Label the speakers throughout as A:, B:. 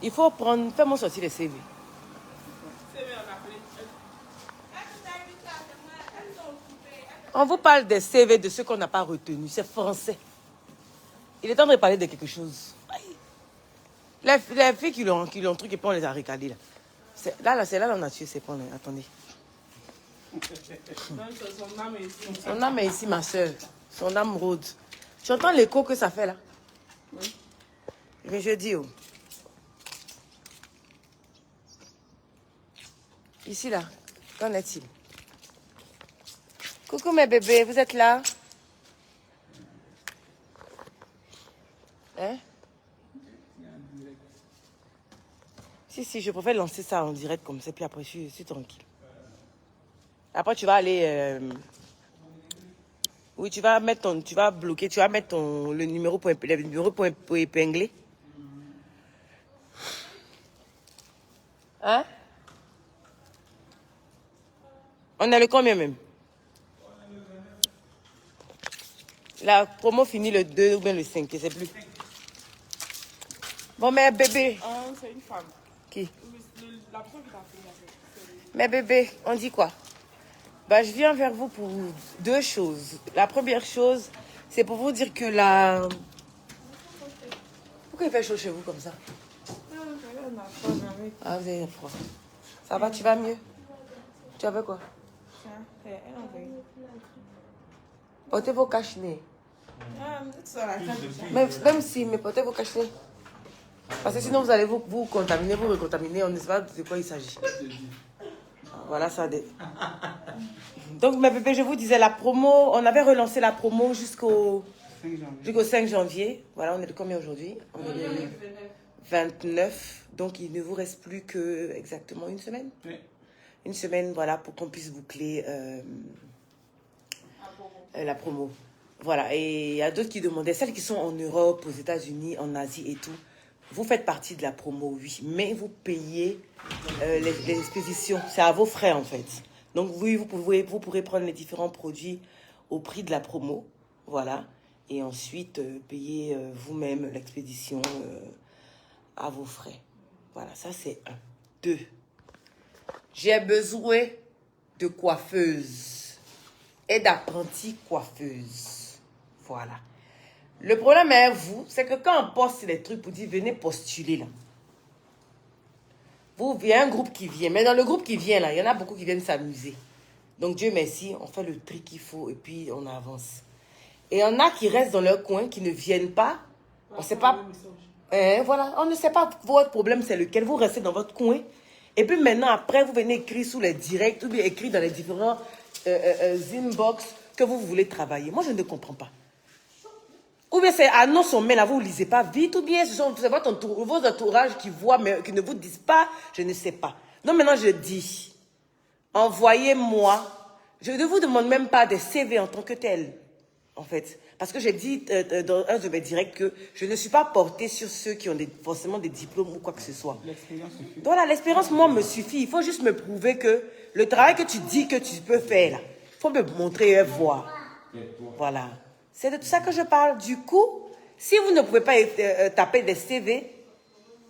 A: Il faut prendre... Fais-moi sortir les CV. On vous parle des CV de ceux qu'on n'a pas retenus. C'est français. Il est temps de parler de quelque chose. Les filles qui l'ont truc et puis on les a recalées là. C'est là on a tué, c'est pas là. Attendez. Son âme est ici, ma soeur. Son âme rôde. Tu entends l'écho que ça fait là? Oui. Mais je dis, oh. Ici là, qu'en est-il? Coucou mes bébés, vous êtes là? Hein? Si, je préfère lancer ça en direct comme ça, puis après je suis tranquille. Après tu vas aller... Oui, tu vas bloquer, tu vas mettre le numéro pour épingler. Hein? On a le combien même? La promo finit le 2 ou bien le 5, je ne sais plus. Bon, mais bébé.
B: C'est une femme.
A: Qui?
B: La personne qui t'a fait.
A: Mais bébé, on dit quoi? Bah, je viens vers vous pour deux choses. La première chose, c'est pour vous dire que la... Pourquoi il fait chaud chez vous comme ça? Ah, vous avez froid. Ça va, tu vas mieux? Tu avais quoi? Portez vos cache-nez. Même si, mais portez vos cache-nez. Parce que sinon, vous allez vous contaminer, vous recontaminer. On ne sait pas de quoi il s'agit. Voilà ça. Donc, mes bébés, je vous disais, la promo, on avait relancé la promo jusqu'au 5 janvier. Voilà, on est de combien aujourd'hui? On est le 29. Donc, il ne vous reste plus que exactement une semaine. Oui. Une semaine, voilà, pour qu'on puisse boucler la promo. Voilà, et il y a d'autres qui demandaient, celles qui sont en Europe, aux États-Unis, en Asie et tout, vous faites partie de la promo, oui, mais vous payez les expéditions. C'est à vos frais, en fait. Donc, oui, vous pourrez prendre les différents produits au prix de la promo, voilà, et ensuite payer vous-même l'expédition à vos frais. Voilà, ça c'est 1. 2. J'ai besoin de coiffeuses et d'apprentis coiffeuses. Voilà. Le problème avec vous, c'est que quand on poste les trucs pour dire venez postuler là, il y a un groupe qui vient, mais dans le groupe qui vient là, il y en a beaucoup qui viennent s'amuser. Donc Dieu merci, on fait le tri qu'il faut et puis on avance. Et il y en a qui restent dans leur coin, qui ne viennent pas. On ne sait pas. Voilà, on ne sait pas votre problème c'est lequel. Vous restez dans votre coin. Et puis maintenant, après, vous venez écrire sous les directs ou bien écrire dans les différents inbox que vous voulez travailler. Moi, je ne comprends pas. Ou bien c'est à nos sommets, là, vous ne lisez pas vite, ou bien c'est vos entourages qui voient, mais qui ne vous disent pas, je ne sais pas. Donc maintenant, je dis, envoyez-moi. Je ne vous demande même pas des CV en tant que tel, en fait. Parce que j'ai dit dans un de mes directs que je ne suis pas portée sur ceux qui ont forcément des diplômes ou quoi que ce soit.
B: L'expérience suffit.
A: Voilà, l'expérience, moi, me suffit. Il faut juste me prouver que le travail que tu dis que tu peux faire, là, il faut me montrer et voir. Voilà. C'est de tout ça que je parle. Du coup, si vous ne pouvez pas taper des CV,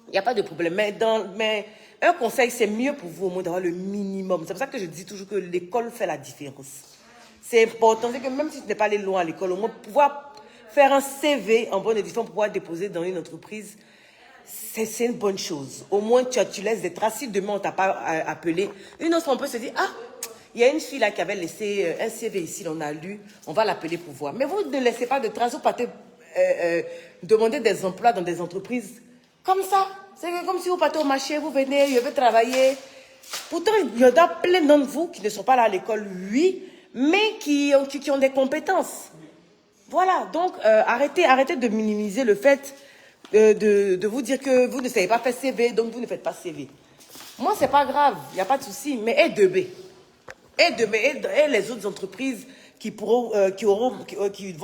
A: il n'y a pas de problème. Mais un conseil, c'est mieux pour vous au moins d'avoir le minimum. C'est pour ça que je dis toujours que l'école fait la différence. C'est important. C'est que même si tu n'es pas allé loin à l'école, au moins pouvoir faire un CV en bonne édition pour pouvoir déposer dans une entreprise, c'est une bonne chose. Au moins, tu laisses des traces. Si demain, on ne t'a pas appelé, une autre, on peut se dire, ah, il y a une fille là qui avait laissé un CV ici, on a lu, on va l'appeler pour voir. Mais vous ne laissez pas de traces, vous partez demander des emplois dans des entreprises comme ça. C'est comme si vous partez au marché, vous venez, je veux travailler. Pourtant, il y en a plein d'entre vous qui ne sont pas là à l'école, oui, mais qui ont des compétences. Voilà, donc arrêtez de minimiser le fait de vous dire que vous ne savez pas faire CV, donc vous ne faites pas CV. Moi, c'est pas grave, il n'y a pas de souci, mais aidez-moi. Et les autres entreprises qui vont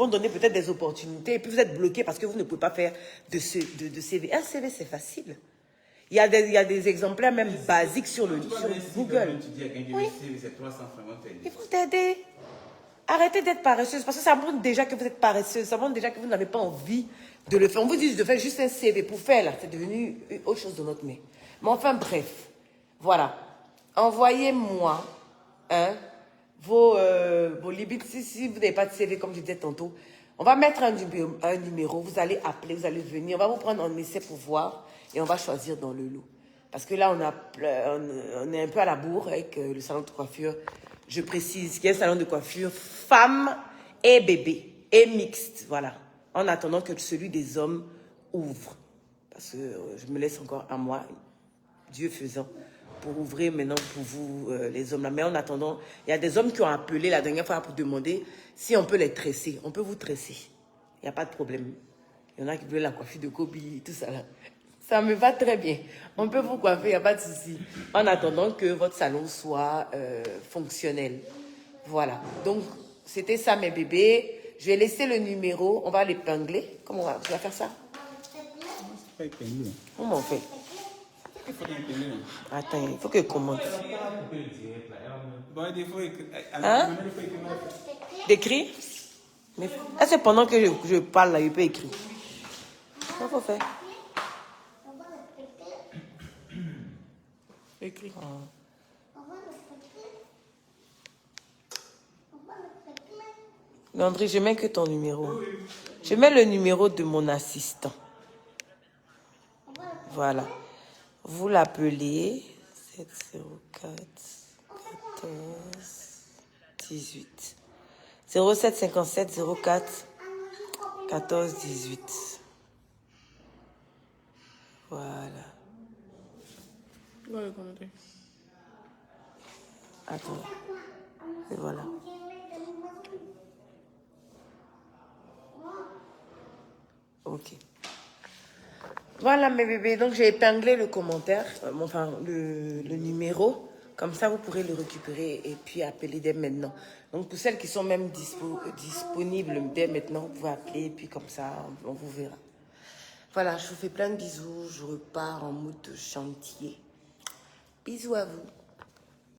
A: donner peut-être des opportunités. Et puis vous êtes bloqué parce que vous ne pouvez pas faire de CV. Un CV, c'est facile. Il y a des exemplaires même basiques sur Google. Oui. Il faut t'aider. Arrêtez d'être paresseuse parce que ça montre déjà que vous êtes paresseuse. Ça montre déjà que vous n'avez pas envie de le faire. On vous dit de faire juste un CV pour faire là. C'est devenu autre chose de notre main. Mais enfin, bref. Voilà. Envoyez-moi vos limites. Si vous n'avez pas de CV, comme je disais tantôt, on va mettre un numéro. Vous allez appeler, vous allez venir. On va vous prendre en essai pour voir et on va choisir dans le lot. Parce que là, on est un peu à la bourre avec le salon de coiffure. Je précise qu'il y a un salon de coiffure femmes et bébés et mixte. Voilà. En attendant que celui des hommes ouvre. Parce que je me laisse encore à moi, Dieu faisant, pour ouvrir maintenant pour vous, les hommes là. Mais en attendant, il y a des hommes qui ont appelé la dernière fois pour demander si on peut les tresser. On peut vous tresser. Il n'y a pas de problème. Il y en a qui veulent la coiffure de Kobe, tout ça là. Ça me va très bien. On peut vous coiffer, il n'y a pas de souci. En attendant que votre salon soit fonctionnel. Voilà. Donc, c'était ça mes bébés. Je vais laisser le numéro. On va l'épingler. Comment tu vas faire ça? Comment on fait? Attends, il faut que je commande. Hein? D'écrire? Mais c'est pendant que je parle là, je peux écrire. Comment faut faire? Écrire. Mais André, je mets que ton numéro. Je mets le numéro de mon assistant. Voilà. Vous l'appelez 704 14 18 07 57 04 14 18. Voilà. Attends. Et voilà. Ok. Voilà mes bébés, donc j'ai épinglé le commentaire, enfin le numéro, comme ça vous pourrez le récupérer et puis appeler dès maintenant. Donc pour celles qui sont même disponibles dès maintenant, vous pouvez appeler et puis comme ça on vous verra. Voilà, je vous fais plein de bisous, je repars en mode chantier. Bisous à vous.